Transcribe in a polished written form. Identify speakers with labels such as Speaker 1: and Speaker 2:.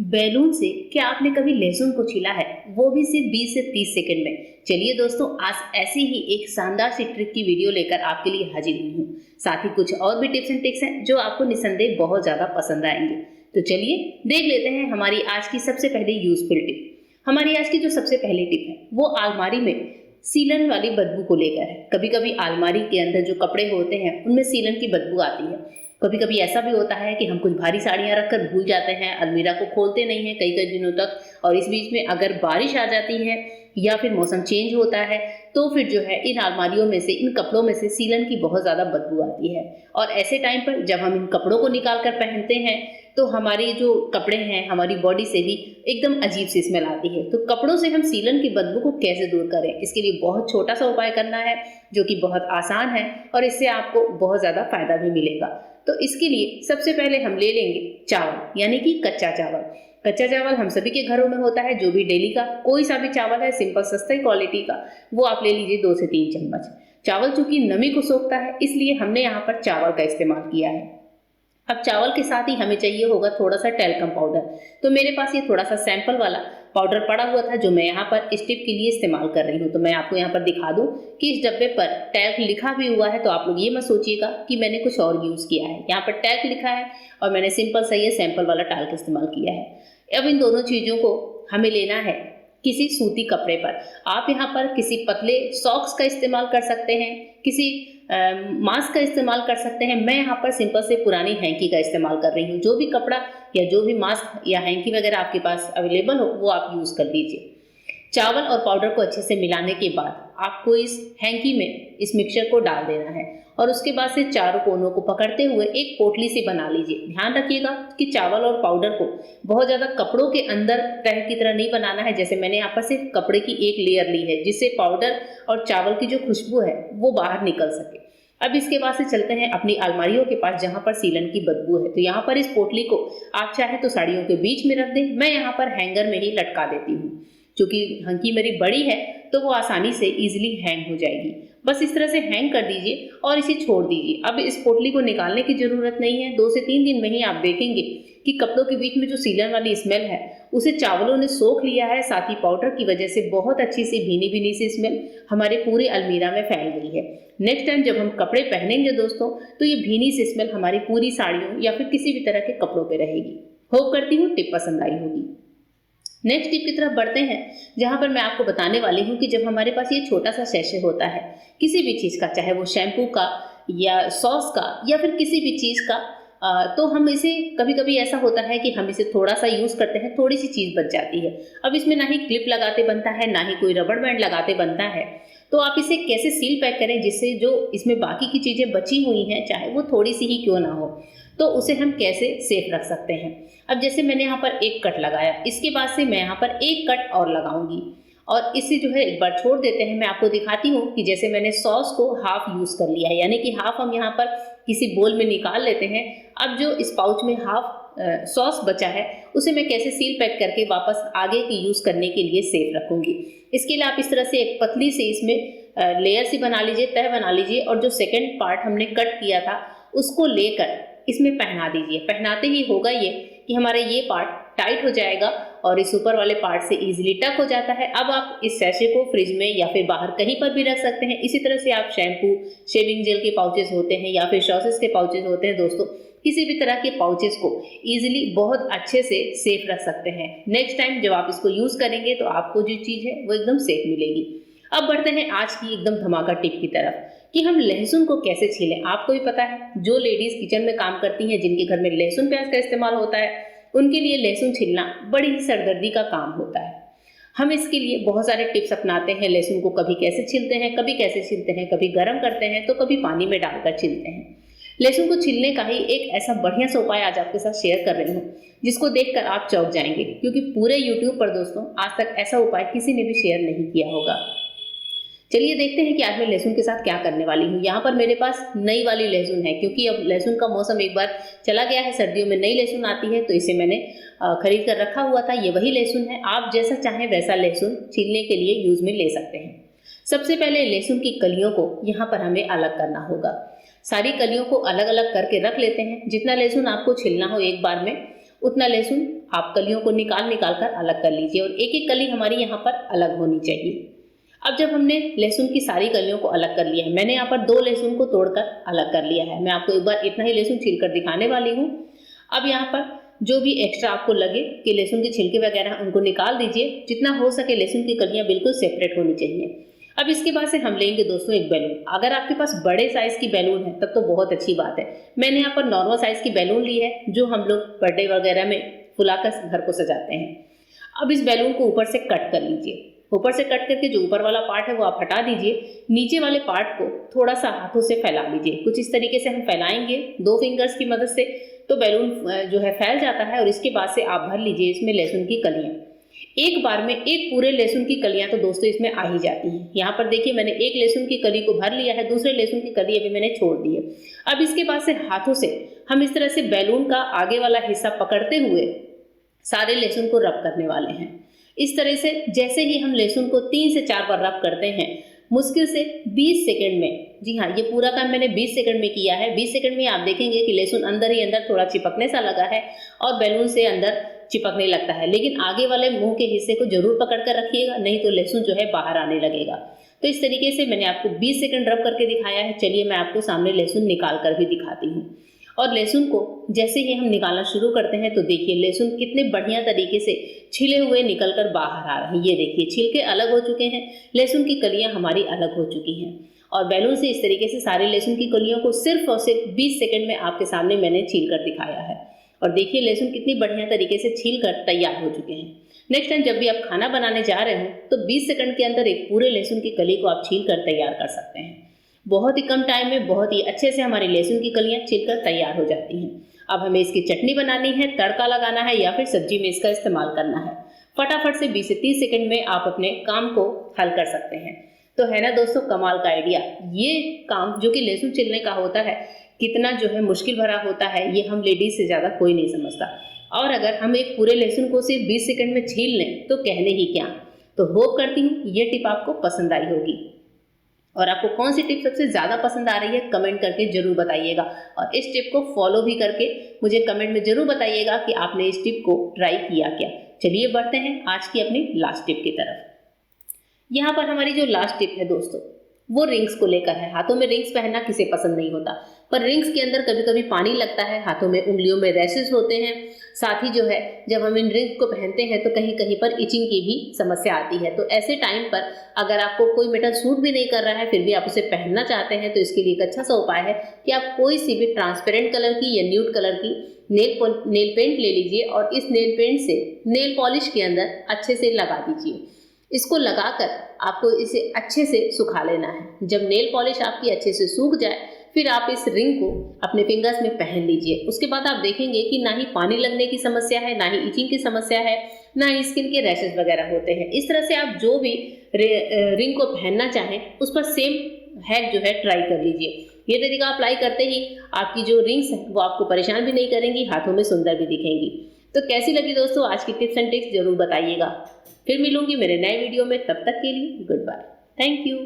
Speaker 1: Balloon से क्या आपने कभी लहसुन को छीला है, वो भी सिर्फ 20 से 30 सेकंड में। चलिए दोस्तों, आज ऐसी ही एक शानदार सी ट्रिक की वीडियो लेकर आपके लिए हाजिर हुई हूँ। साथ ही कुछ और भी टिप्स एंड ट्रिक्स हैं जो आपको निसंदेह बहुत ज्यादा पसंद आएंगे। तो चलिए देख लेते हैं हमारी आज की सबसे पहली यूजफुल टिप। हमारी आज की जो सबसे पहली टिप है वो अलमारी में सीलन वाली बदबू को लेकर है। कभी कभी अलमारी के अंदर जो कपड़े होते हैं उनमें सीलन की बदबू आती है। कभी कभी ऐसा भी होता है कि हम कुछ भारी साड़ियां रखकर भूल जाते हैं, अलमीरा को खोलते नहीं हैं कई कई दिनों तक, और इस बीच में अगर बारिश आ जाती है या फिर मौसम चेंज होता है तो फिर जो है इन अलमारियों में से, इन कपड़ों में से सीलन की बहुत ज़्यादा बदबू आती है। और ऐसे टाइम पर जब हम इन कपड़ों को निकाल कर पहनते हैं तो हमारे जो कपड़े हैं, हमारी बॉडी से भी एकदम अजीब सी स्मेल आती है। तो कपड़ों से हम सीलन की बदबू को कैसे दूर करें, इसके लिए बहुत छोटा सा उपाय करना है जो कि बहुत आसान है और इससे आपको बहुत ज़्यादा फायदा भी मिलेगा। तो इसके लिए सबसे पहले हम ले लेंगे चावल, यानी कि कच्चा चावल। कच्चा चावल हम सभी के घरों में होता है, जो भी डेली का कोई सा भी चावल है, सिंपल सस्ते क्वालिटी का, वो आप ले लीजिए 2 से 3 चम्मच। चावल चूंकि नमी को सोखता है इसलिए हमने यहाँ पर चावल का इस्तेमाल किया है। अब चावल के साथ ही हमें चाहिए होगा थोड़ा सा टैल्कम पाउडर। तो मेरे पास ये थोड़ा सा सैंपल वाला पाउडर पड़ा हुआ था जो मैं यहाँ पर इस टिप के लिए इस्तेमाल कर रही हूँ। तो मैं आपको यहाँ पर दिखा दूँ कि इस डब्बे पर टैल्क लिखा भी हुआ है, तो आप लोग ये मत सोचिएगा कि मैंने कुछ और यूज़ किया है। यहाँ पर टैल्क लिखा है और मैंने सिंपल सा ये सैंपल वाला टैल्क इस्तेमाल किया है। अब इन दोनों चीज़ों को हमें लेना है किसी सूती कपड़े पर। आप यहाँ पर किसी पतले सॉक्स का इस्तेमाल कर सकते हैं, किसी मास्क का इस्तेमाल कर सकते हैं। मैं यहाँ पर सिंपल से पुरानी हैंकी का इस्तेमाल कर रही हूँ। जो भी कपड़ा या जो भी मास्क या हैंकी वगैरह आपके पास अवेलेबल हो वो आप यूज़ कर लीजिए। चावल और पाउडर को अच्छे से मिलाने के बाद आपको इस हैंकी में इस मिक्सचर को डाल देना है और उसके बाद से चारों कोनों को पकड़ते हुए एक पोटली सी बना लीजिए। ध्यान रखिएगा कि चावल और पाउडर को बहुत ज़्यादा कपड़ों के अंदर तह की तरह नहीं बनाना है। जैसे मैंने यहाँ पर सिर्फ कपड़े की एक लेयर ली है जिससे पाउडर और चावल की जो खुशबू है वो बाहर निकल सके। अब इसके बाद से चलते हैं अपनी अलमारियों के पास जहाँ पर सीलन की बदबू है। तो यहाँ पर इस पोटली को आप चाहे तो साड़ियों के बीच में रख दें, मैं यहाँ पर हैंगर में ही लटका देती हूँ। क्योंकि हैंकी मेरी बड़ी है तो वो आसानी से इजीली हैंग हो जाएगी। बस इस तरह से हैंग कर दीजिए और इसे छोड़ दीजिए। अब इस पोटली को निकालने की जरूरत नहीं है। 2 से 3 दिन में ही आप देखेंगे कि कपड़ों के बीच में जो सीलन वाली स्मेल है उसे चावलों ने सोख लिया है। साथ ही पाउडर की वजह से बहुत अच्छी सी भीनी भीनी सी स्मेल हमारे पूरे अलमीरा में फैल गई है। नेक्स्ट टाइम जब हम कपड़े पहनेंगे दोस्तों तो ये भीनी सी स्मेल हमारी पूरी साड़ियों या फिर किसी भी तरह के कपड़ों पर रहेगी। होप करती हूँ टिप पसंद आई होगी। नेक्स्ट टिप की तरफ बढ़ते हैं जहां पर मैं आपको बताने वाली हूं कि जब हमारे पास ये छोटा सा सैशे होता है किसी भी चीज़ का, चाहे वो शैम्पू का या सॉस का या फिर किसी भी चीज़ का, तो हम इसे कभी कभी ऐसा होता है कि हम इसे थोड़ा सा यूज़ करते हैं, थोड़ी सी चीज़ बच जाती है। अब इसमें ना ही क्लिप लगाते बनता है ना ही कोई रबड़ बैंड लगाते बनता है। तो आप इसे कैसे सील पैक करें जिससे जो इसमें बाकी की चीज़ें बची हुई हैं, चाहे वो थोड़ी सी ही क्यों ना हो, तो उसे हम कैसे सेफ रख सकते हैं। अब जैसे मैंने यहाँ पर एक कट लगाया, इसके बाद से मैं यहाँ पर एक कट और लगाऊंगी और इसे जो है एक बार छोड़ देते हैं। मैं आपको दिखाती हूँ कि जैसे मैंने सॉस को हाफ यूज़ कर लिया है, यानी कि हाफ हम यहाँ पर किसी बोल में निकाल लेते हैं। अब जो इस पाउच में हाफ सॉस बचा है उसे मैं कैसे सील पैक करके वापस आगे की यूज़ करने के लिए सेफ रखूँगी। इसके लिए आप इस तरह से एक पतली से इसमें लेयर सी बना लीजिए, तह बना लीजिए और जो सेकेंड पार्ट हमने कट किया था उसको लेकर इसमें पहना दीजिए। पहनाते ही होगा ये कि हमारा ये पार्ट टाइट हो जाएगा और इस ऊपर वाले पार्ट से इजीली टक हो जाता है। अब आप इस सैशे को फ्रिज में या फिर बाहर कहीं पर भी रख सकते हैं। इसी तरह से आप शैम्पू, शेविंग जेल के पाउचेस होते हैं या फिर सॉसेस के पाउचेस होते हैं दोस्तों, किसी भी तरह के पाउचेस को इजीली बहुत अच्छे से सेफ रख सकते हैं। नेक्स्ट टाइम जब आप इसको यूज़ करेंगे तो आपको जो चीज़ है वो एकदम सेफ मिलेगी। अब बढ़ते हैं आज की एकदम धमाका टिप की तरफ कि हम लहसुन को कैसे छीलें। आपको भी पता है जो लेडीज़ किचन में काम करती हैं, जिनके घर में लहसुन प्याज का इस्तेमाल होता है, उनके लिए लहसुन छीलना बड़ी ही सरदर्दी का काम होता है। हम इसके लिए बहुत सारे टिप्स अपनाते हैं। लहसुन को कभी कैसे छीलते हैं, कभी कैसे छीलते हैं, कभी गर्म करते हैं तो कभी पानी में डालकर छीलते हैं। लहसुन को छीलने का ही एक ऐसा बढ़िया सा उपाय आज आपके साथ शेयर कर रही हूँ जिसको देखकर आप चौंक जाएंगे, क्योंकि पूरे यूट्यूब पर दोस्तों आज तक ऐसा उपाय किसी ने भी शेयर नहीं किया होगा। चलिए देखते हैं कि आज मैं लहसुन के साथ क्या करने वाली हूँ। यहाँ पर मेरे पास नई वाली लहसुन है, क्योंकि अब लहसुन का मौसम एक बार चला गया है, सर्दियों में नई लहसुन आती है, तो इसे मैंने खरीद कर रखा हुआ था। ये वही लहसुन है। आप जैसा चाहें वैसा लहसुन छीलने के लिए यूज में ले सकते हैं। सबसे पहले लहसुन की कलियों को यहाँ पर हमें अलग करना होगा। सारी कलियों को अलग अलग करके रख लेते हैं। जितना लहसुन आपको छीलना हो एक बार में उतना लहसुन आप कलियों को निकाल कर अलग कर लीजिए और एक एक कली हमारी यहाँ पर अलग होनी चाहिए। अब जब हमने लहसुन की सारी कलियों को अलग कर लिया है, मैंने यहाँ पर 2 लहसुन को तोड़कर अलग कर लिया है। मैं आपको एक बार इतना ही लहसुन छील कर दिखाने वाली हूँ। अब यहाँ पर जो भी एक्स्ट्रा आपको लगे कि लहसुन के छिलके वगैरह उनको निकाल दीजिए। जितना हो सके लहसुन की कलियाँ बिल्कुल सेपरेट होनी चाहिए। अब इसके बाद से हम लेंगे दोस्तों एक बैलून। अगर आपके पास बड़े साइज की बैलून है तब तो बहुत अच्छी बात है। मैंने यहाँ पर नॉर्मल साइज की बैलून ली है जो हम लोग बर्थडे वगैरह में फुलाकर घर को सजाते हैं। अब इस बैलून को ऊपर से कट कर लीजिए। ऊपर से कट करके जो ऊपर वाला पार्ट है वो आप हटा दीजिए। नीचे वाले पार्ट को थोड़ा सा हाथों से फैला लीजिए। कुछ इस तरीके से हम फैलाएंगे 2 फिंगर्स की मदद से तो बैलून जो है फैल जाता है और इसके बाद से आप भर लीजिए इसमें लहसुन की कलियां। एक बार में एक पूरे लहसुन की कलियां तो दोस्तों इसमें आ ही जाती हैं। यहाँ पर देखिए मैंने एक लहसुन की कली को भर लिया है, दूसरे लहसुन की कली अभी मैंने छोड़ दी है। अब इसके बाद से हाथों से हम इस तरह से बैलून का आगे वाला हिस्सा पकड़ते हुए सारे लहसुन को रब करने वाले हैं। इस तरह से जैसे ही हम लहसुन को 3 से 4 बार रब करते हैं मुश्किल से 20 सेकंड में, जी हाँ ये पूरा काम मैंने 20 सेकंड में किया है। 20 सेकंड में आप देखेंगे कि लहसुन अंदर ही अंदर थोड़ा चिपकने सा लगा है और बैलून से अंदर चिपकने लगता है। लेकिन आगे वाले मुंह के हिस्से को जरूर पकड़ कर रखिएगा, नहीं तो लहसुन जो है बाहर आने लगेगा। तो इस तरीके से मैंने आपको 20 सेकंड रब करके दिखाया है। चलिए मैं आपको सामने लहसुन निकाल कर भी दिखाती हूँ। और लहसुन को जैसे ही हम निकालना शुरू करते हैं तो देखिए लहसुन कितने बढ़िया तरीके से छिले हुए निकल कर बाहर आ रहे हैं। ये देखिए छिलके अलग हो चुके हैं, लहसुन की कलियां हमारी अलग हो चुकी हैं। और बैलून से इस तरीके से सारे लहसुन की कलियों को सिर्फ और सिर्फ 20 सेकंड में आपके सामने मैंने छील कर दिखाया है। और देखिए लहसुन कितनी बढ़िया तरीके से छील कर तैयार हो चुके हैं। नेक्स्ट टाइम जब भी आप खाना बनाने जा रहे हो तो 20 सेकंड के अंदर एक पूरे लहसुन की कली को आप छील कर तैयार कर सकते हैं। बहुत ही कम टाइम में बहुत ही अच्छे से हमारी लहसुन की कलियां छिलकर तैयार हो जाती हैं। अब हमें इसकी चटनी बनानी है, तड़का लगाना है या फिर सब्जी में इसका इस्तेमाल करना है। फटाफट से 20 से 30 सेकंड में आप अपने काम को हल कर सकते हैं। तो है ना दोस्तों कमाल का आइडिया। ये काम जो कि लहसुन छिलने का होता है कितना जो है मुश्किल भरा होता है ये हम लेडीज से ज़्यादा कोई नहीं समझता। और अगर हम एक पूरे लहसुन को सिर्फ 20 सेकंड में छील लें तो कहने ही क्या। तो होप करती हूँ ये टिप आपको पसंद आई होगी। और आपको कौन सी टिप सबसे ज़्यादा पसंद आ रही है कमेंट करके ज़रूर बताइएगा। और इस टिप को फॉलो भी करके मुझे कमेंट में ज़रूर बताइएगा कि आपने इस टिप को ट्राई किया क्या। चलिए बढ़ते हैं आज की अपनी लास्ट टिप की तरफ। यहाँ पर हमारी जो लास्ट टिप है दोस्तों वो रिंग्स को लेकर है। हाथों में रिंग्स पहनना किसे पसंद नहीं होता, पर रिंग्स के अंदर कभी कभी पानी लगता है, हाथों में उंगलियों में रैशेस होते हैं। साथ ही जो है जब हम इन रिंग्स को पहनते हैं तो कहीं कहीं पर इचिंग की भी समस्या आती है। तो ऐसे टाइम पर अगर आपको कोई मेटल सूट भी नहीं कर रहा है फिर भी आप उसे पहनना चाहते हैं तो इसके लिए एक अच्छा सा उपाय है कि आप कोई सी भी ट्रांसपेरेंट कलर की या न्यूड कलर की नेल पेंट ले लीजिए और इस नेल पेंट से नेल पॉलिश के अंदर अच्छे से लगा दीजिए। इसको लगाकर आपको इसे अच्छे से सुखा लेना है। जब नेल पॉलिश आपकी अच्छे से सूख जाए फिर आप इस रिंग को अपने फिंगर्स में पहन लीजिए। उसके बाद आप देखेंगे कि ना ही पानी लगने की समस्या है, ना ही इचिंग की समस्या है, ना ही स्किन के रैशेस वगैरह होते हैं। इस तरह से आप जो भी रिंग को पहनना चाहें उस पर सेम हैक जो है ट्राई कर लीजिए। ये तरीका अप्लाई करते ही आपकी जो रिंग्स हैं वो आपको परेशान भी नहीं करेंगी, हाथों में सुंदर भी दिखेंगी। तो कैसी लगी दोस्तों आज की टिप्स एंड ट्रिक्स जरूर बताइएगा। फिर मिलूंगी मेरे नए वीडियो में, तब तक के लिए गुड बाय, थैंक यू।